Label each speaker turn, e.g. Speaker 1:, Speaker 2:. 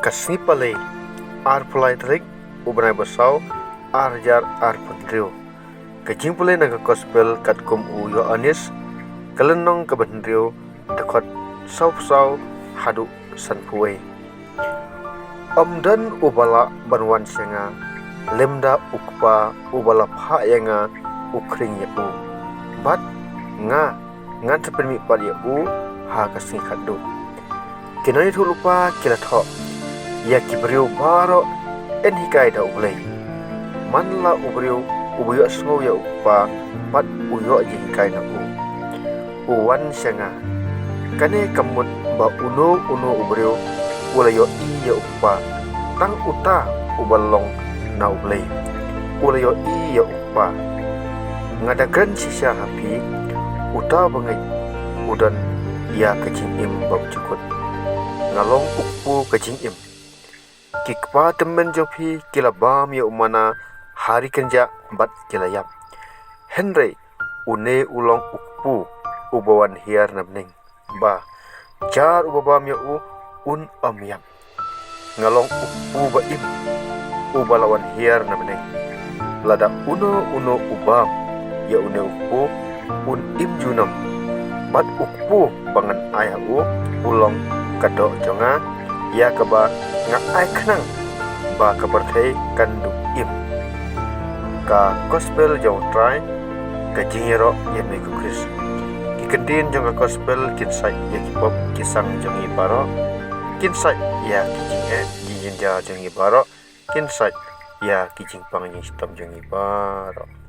Speaker 1: Kasni palay ar pulai trik ubnai basau arjar ar pundrio. Kajing pulai naga gospel kat kum uyo anis kalenong kabandrio takot sau hadu sanpuai. Omdan ubala banwan senga lemda ukpa ubala pha yanga ukring ya u. Bat nga tepenmi pal ya u ha kasni khadu. Kinai thu lupa kila tho ya kibriu baro en hikai da ublay. Manla ubriu ubuyo sngo ya ukpa pat uyo ji hikai na u. Uwan senga kane kamut ba uno ubriu ulayo i ya ukpa tang uta ubalong na ublay. Ulayo i ya ukpa ngadakan sisa hapi uta bangai udan ya kajing im bab cukut ngalong ukpu kajing im kikpa temen jopi kila bam ya umana hari kenja bat kila yap Henry une ulong ukpu ubawan hiar namning ba jar ubabam ya un yap ngalong ukpu ba im ubalawan hiar namning lada uno ubam ya une ukpu un im junam bat ukpu bangan ayah ulong kadok jonga ya kaba nga ai khnang ba kabarthei kandu im ka gospel jong try ka jingero ya me kris ki kendin jong gospel kinsai ya kipop kisang jongi baro kinsai ya kijing ja jongi baro kinsai ya kijing pang sistem jongi baro.